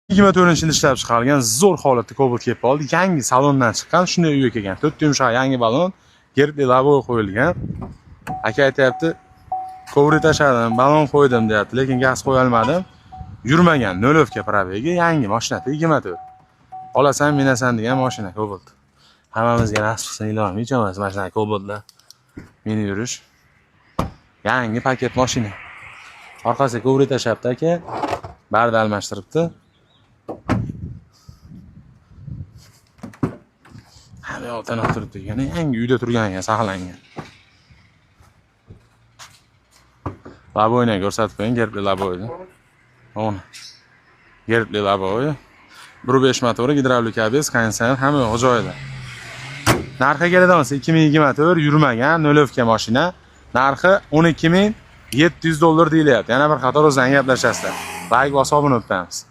24-yilda ishlab chiqarilgan zo'r holatda Cobalt kelib qoldi. Yangi salondan chiqqan, shunday uyga kelgan. 4 yumshoq yangi balon, gerbli logo qo'yilgan. Aka aytayapti, kovri tashladim, balon qo'ydim deyapti, lekin gaz qo'ya olmadim. Yurmagan, 0 probegi, yangi mashina 24. Olasan, minasan degan mashina Cobalt. Hammamizga nasib qilsin, ilohim, hech bo'lmasa mashina Cobaltda meni yurish. Yangi paket mashina. Orqasiga kovri tashlabdi aka. Barda almashtiribdi. Hali otana turibdi, yana yangi uyda turganiga saqlangan. Laboyni ko'rsatib qo'ying, gerbli laboyni. Mana. Gerbli laboy. 1.5 motori, gidravlik abs, konditsioner hamma yo'q joyida. Narxi keladigan bo'lsa 2024 yurmagan 0 mashina. Narxi $12,700 deyilyapti. Yana bir qator o'zlarining gaplashasizlar. Like bosib obuna bo'lamiz.